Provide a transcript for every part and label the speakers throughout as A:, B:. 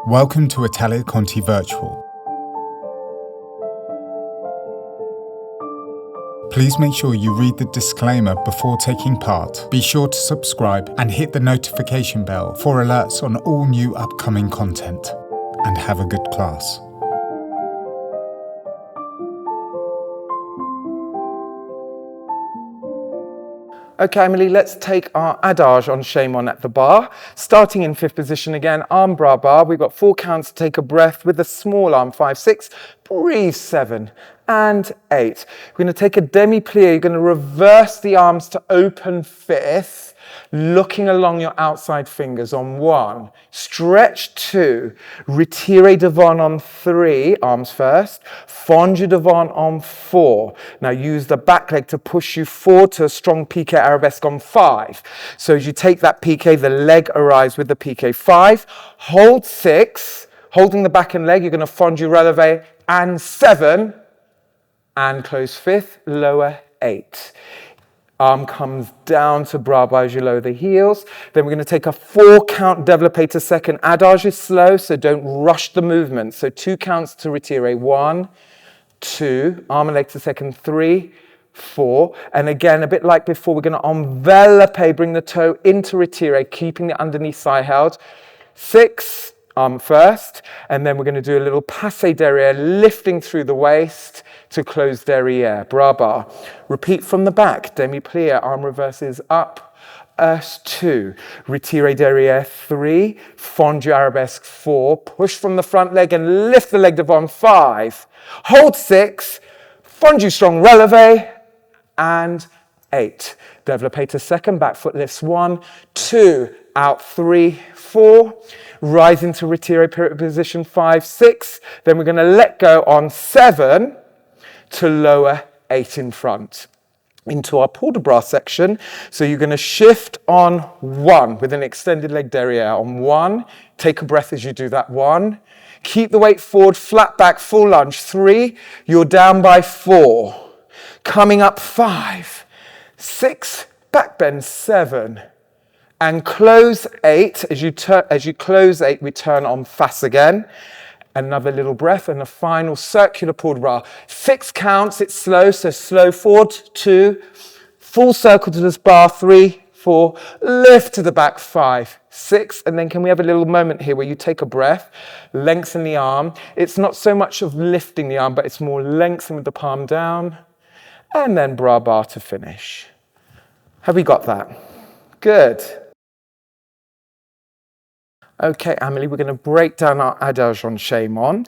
A: Welcome to Italia Conti Virtual. Please make sure you read the disclaimer before taking part. Be sure to subscribe and hit the notification bell for alerts on all new upcoming content. And have a good class.
B: Okay, Emily, let's take our adage on shame on at the bar. Starting in fifth position again, arm bra bar. We've got 4 counts to take a breath with the small arm, 5, 6, breathe 7 and 8. We're going to take a demi-plie. You're going to reverse the arms to open fifth, looking along your outside fingers on 1, stretch 2, retire devant on 3, arms first, fondu devant on 4. Now use the back leg to push you forward to a strong piqué arabesque on 5. So as you take that piqué, the leg arrives with the piqué. 5, hold 6, holding the back and leg, you're going to fondu releve, and 7, and close fifth, lower 8. Arm comes down to bra bar as you lower the heels. Then we're going to take a 4 count développé to second. Adage is slow, so don't rush the movement. So 2 counts to retire. 1, 2, arm and leg to second, 3, 4. And again, a bit like before, we're going to envelope, bring the toe into retire, keeping the underneath thigh held. 6, arm first, and then we're going to do a little passé derrière, lifting through the waist to close derrière, bra bar. Repeat from the back, demi-plie, arm reverses up, 2, retire derrière, 3, fondu arabesque, 4, push from the front leg and lift the leg devant, 5, hold 6, fondu strong releve, and 8. Développé to second, back foot lifts 1, 2, out 3, 4, rise into retire position 5, 6. Then we're going to let go on 7 to lower 8 in front into our port de bras section. So you're going to shift on 1 with an extended leg derrière. On 1, take a breath as you do that. 1, keep the weight forward, flat back, full lunge. 3, you're down by 4. Coming up 5, 6, back bend 7. And close 8. As you close 8, we turn on fast again. Another little breath and a final circular port de bras. 6 counts, it's slow, so slow forward, 2, full circle to this bar, 3, 4, lift to the back, 5, 6, and then can we have a little moment here where you take a breath, lengthen the arm. It's not so much of lifting the arm, but it's more lengthen with the palm down, and then bra bar to finish. Have we got that? Good. Okay, Amelie, we're going to break down our adage on shame on.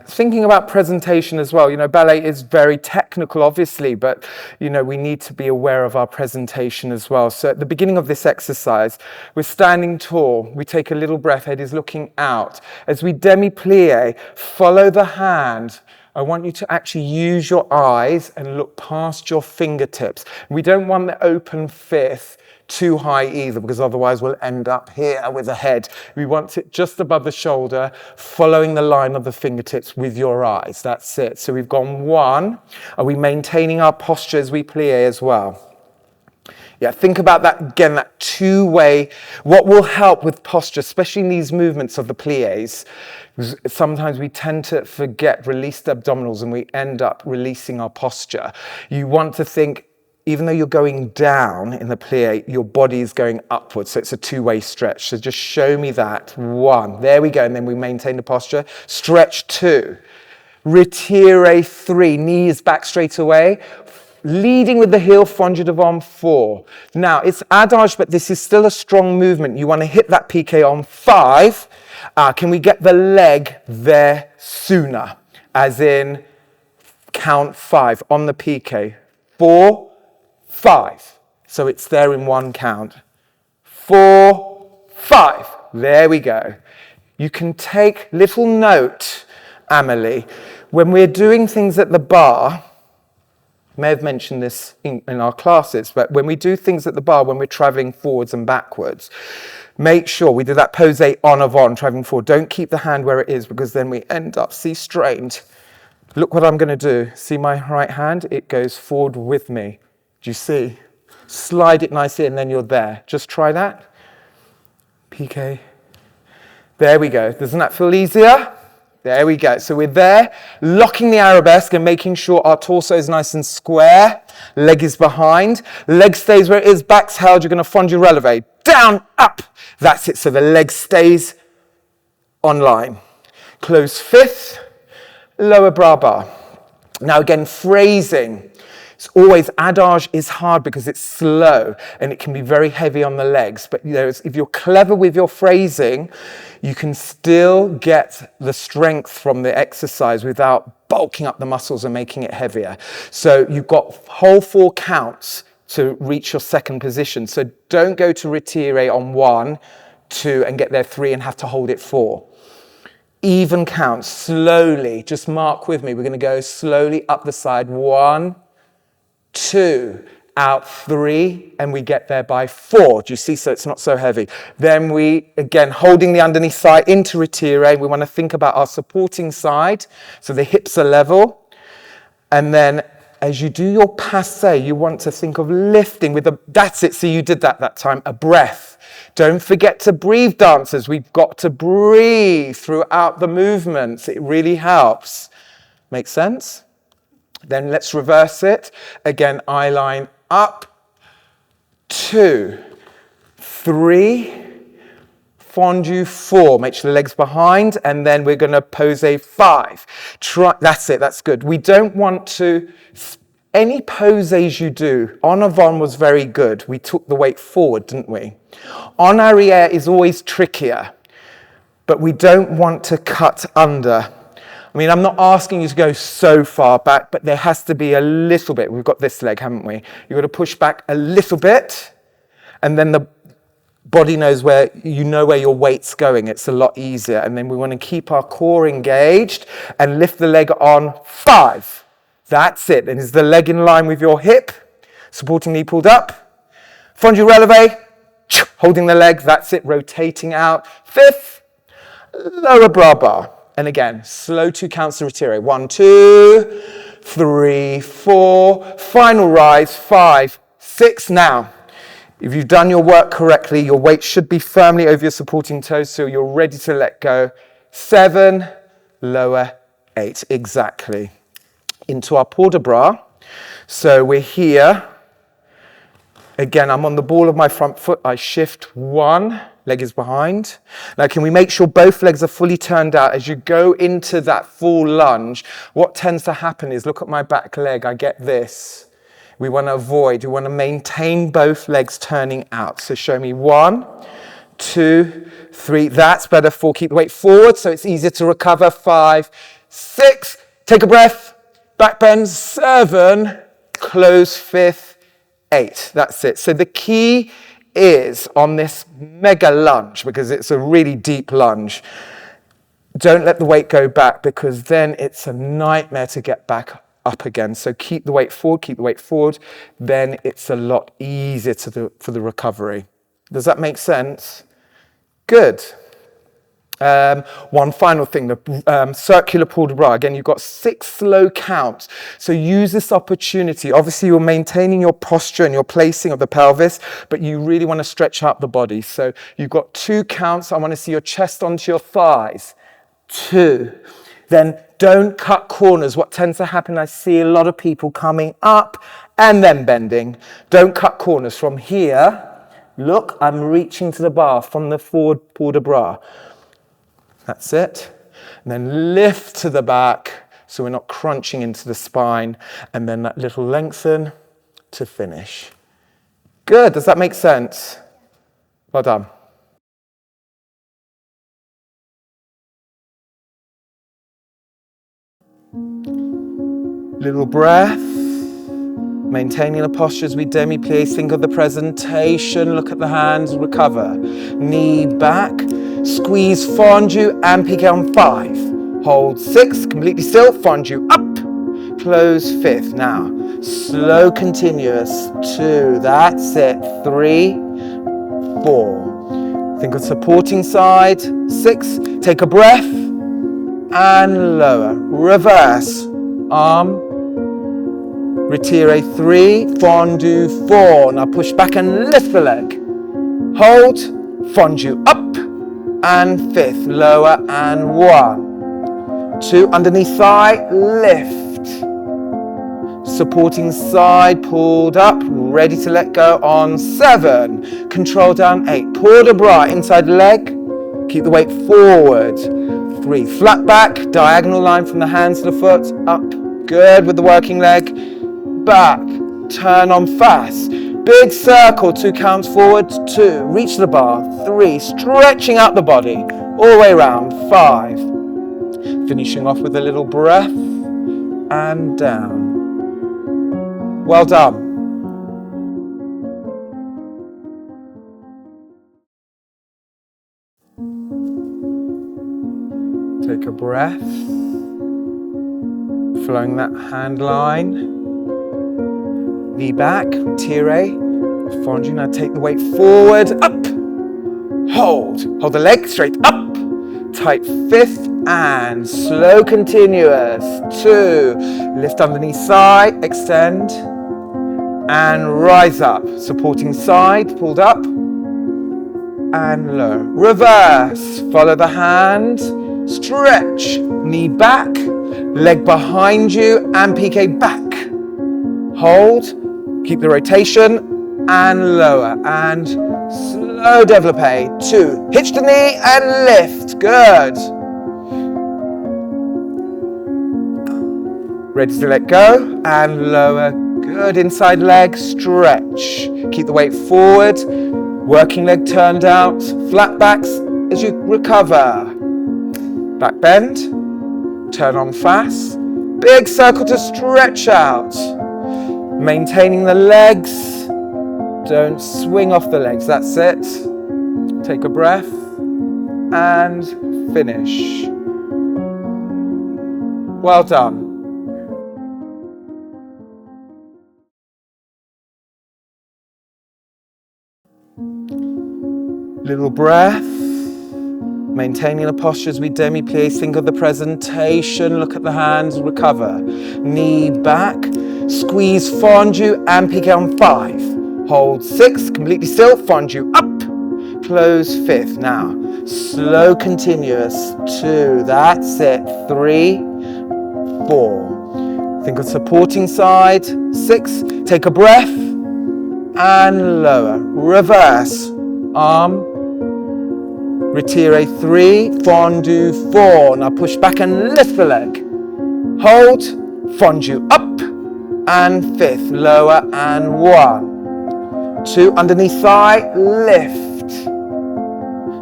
B: Thinking about presentation as well, ballet is very technical, obviously, but, we need to be aware of our presentation as well. So at the beginning of this exercise, we're standing tall. We take a little breath, head is looking out. As we demi-plie, follow the hand. I want you to actually use your eyes and look past your fingertips. We don't want the open fifth too high either, because otherwise we'll end up here with the head. We want it just above the shoulder, following the line of the fingertips with your eyes. That's it. So we've gone 1. Are we maintaining our posture as we plie as well? Yeah, think about that again, that two-way. What will help with posture, especially in these movements of the pliés, sometimes we tend to forget, release the abdominals, and we end up releasing our posture. You want to think, even though you're going down in the plie, your body is going upwards. So it's a two-way stretch. So just show me that. 1. There we go. And then we maintain the posture. Stretch 2. Retire 3. Knees back straight away. Leading with the heel, fondu devant 4. Now, it's adage, but this is still a strong movement. You want to hit that piqué on 5. Can we get the leg there sooner? As in, count 5 on the piqué. 4, 5. So it's there in 1 count. 4, 5. There we go. You can take little note, Amelie, when we're doing things at the bar. I may have mentioned this in our classes, but when we do things at the bar, when we're traveling forwards and backwards, make sure we do that pose on of on, traveling forward. Don't keep the hand where it is, because then we end up, strained. Look what I'm going to do. See my right hand? It goes forward with me. Do you see? Slide it nicely and then you're there. Just try that. Piqué, There we go. Doesn't that feel easier? There we go. So we're there, locking the arabesque and making sure our torso is nice and square. Leg is behind. Leg stays where it is. Back's held. You're going to fondue releve. Down, up. That's it. So the leg stays on line. Close fifth. Lower bra bar. Now again, phrasing. It's always, adage is hard because it's slow and it can be very heavy on the legs. But if you're clever with your phrasing, you can still get the strength from the exercise without bulking up the muscles and making it heavier. So you've got whole 4 counts to reach your second position. So don't go to ritire on 1, 2 and get there 3 and have to hold it 4. Even counts, slowly, just mark with me. We're going to go slowly up the side. 1, 2, out 3, and we get there by 4. Do you see? So it's not so heavy. Then we, again, holding the underneath side into ritire. We want to think about our supporting side. So the hips are level. And then as you do your passe, you want to think of lifting with the, that's it. So you did that time, a breath. Don't forget to breathe, dancers. We've got to breathe throughout the movements. It really helps. Make sense? Then let's reverse it. Again, eye line up. 2, 3, fondue 4. Make sure the leg's behind. And then we're going to pose a 5. That's it. That's good. We don't want to, any poses you do, en avant was very good. We took the weight forward, didn't we? En arrière is always trickier. But we don't want to cut under. I mean, I'm not asking you to go so far back, but there has to be a little bit. We've got this leg, haven't we? You've got to push back a little bit, and then the body knows where, you know where your weight's going. It's a lot easier. And then we want to keep our core engaged and lift the leg on 5. That's it. And is the leg in line with your hip? Supporting knee pulled up. Fondue releve. Holding the leg. That's it. Rotating out. 5th. Lower bra bar. And again, slow 2 counts to ritire. 1, 2, 3, 4. Final rise. 5, 6. Now, if you've done your work correctly, your weight should be firmly over your supporting toes, so you're ready to let go. 7, lower 8. Exactly. Into our port de bras. So we're here. Again, I'm on the ball of my front foot. I shift 1. Leg is behind. Now, can we make sure both legs are fully turned out? As you go into that full lunge, what tends to happen is, look at my back leg, I get this. We want to avoid, we want to maintain both legs turning out. So show me 1, 2, 3. That's better. 4, keep the weight forward so it's easier to recover. 5, 6, take a breath. Back bend. 7, close 5th, 8. That's it. So the key is on this mega lunge, because it's a really deep lunge, don't let the weight go back, because then it's a nightmare to get back up again. So keep the weight forward, then it's a lot easier for the recovery. Does that make sense? Good. One final thing, the circular port de bras. Again, you've got 6 slow counts. So use this opportunity. Obviously, you're maintaining your posture and your placing of the pelvis, but you really want to stretch out the body. So you've got 2 counts. I want to see your chest onto your thighs. 2. Then don't cut corners. What tends to happen, I see a lot of people coming up and then bending. Don't cut corners. From here, look, I'm reaching to the bar from the forward port de bras. That's it. And then lift to the back so we're not crunching into the spine. And then that little lengthen to finish. Good. Does that make sense? Well done. Little breath. Maintaining the posture as we demi-plie. Think of the presentation. Look at the hands. Recover. Knee back. Squeeze, fondue, and piqué on 5. Hold 6, completely still, fondue up. Close 5th. Now, slow, continuous. 2, that's it. 3, 4. Think of supporting side. 6, take a breath. And lower. Reverse. Arm. Retire 3, fondue 4. Now push back and lift the leg. Hold, fondue up. and fifth, lower, and 1, 2, underneath thigh, lift, supporting side, pulled up, ready to let go on 7, control down 8, port de bras, inside leg, keep the weight forward, 3, flat back, diagonal line from the hands to the foot, up, good with the working leg, back, turn on fast, big circle, 2 counts forward, 2, reach the bar, 3, stretching out the body, all the way around, 5, finishing off with a little breath, and down. Well done. Take a breath, flowing that hand line. Knee back, tire, fondu. Now take the weight forward, up, hold the leg straight up, tight fifth, and slow continuous, 2, lift underneath side, extend, and rise up, supporting side, pulled up, and low, reverse, follow the hand, stretch, knee back, leg behind you, and piqué back, hold, keep the rotation, and lower, and slow développé, 2, hitch the knee and lift, good. Ready to let go, and lower, good, inside leg, stretch, keep the weight forward, working leg turned out, flat backs as you recover, back bend, turn on fast, big circle to stretch out, maintaining the legs, don't swing off the legs, that's it. Take a breath and finish. Well done. Little breath, maintaining the posture as we demi-plie, think of the presentation, look at the hands, recover. Knee back, squeeze fondu and piqué on 5. Hold 6, completely still, fondu up, close 5th. Now, slow continuous, 2, that's it, 3, 4. Think of supporting side, 6, take a breath, and lower, reverse, arm, retire 3, fondu 4. Now push back and lift the leg. Hold, fondu up, and 5th, lower, and 1, 2, underneath thigh, lift.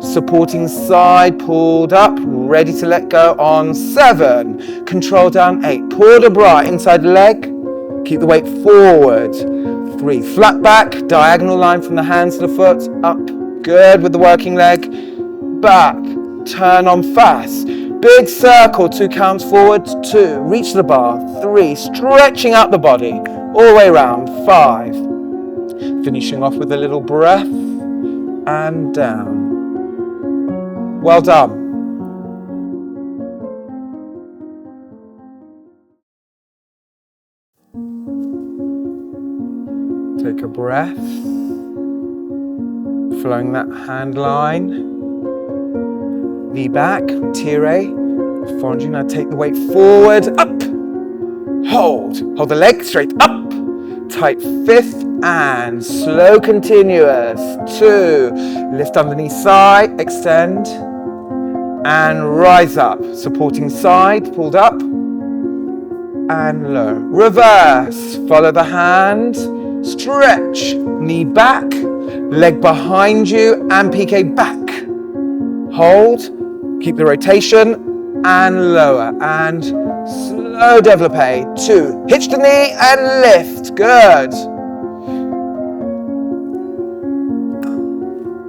B: Supporting side, pulled up, ready to let go on 7, control down 8, port de bras, inside leg, keep the weight forward, 3, flat back, diagonal line from the hands to the foot, up, good with the working leg, back, turn on fast, big circle, 2 counts forward, 2, reach the bar, 3, stretching out the body, all the way around, 5, finishing off with a little breath, and down. Well done. Take a breath, flowing that hand line, knee back, tire, fondu. Now take the weight forward, up, hold the leg straight up, tight 5th, and slow continuous, 2, lift underneath side, extend, and rise up, supporting side, pulled up, and low, reverse, follow the hand, stretch, knee back, leg behind you, and piqué back, hold, keep the rotation, and lower, and slow développé, 2, hitch the knee and lift, good.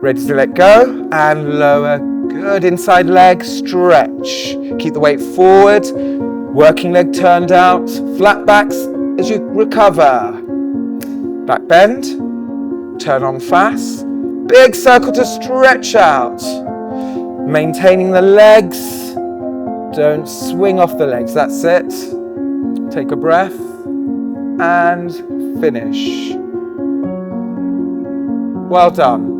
B: Ready to let go, and lower, good, inside leg, stretch, keep the weight forward, working leg turned out, flat backs as you recover, back bend, turn on fast, big circle to stretch out, maintaining the legs, don't swing off the legs, that's it. Take a breath and finish. Well done.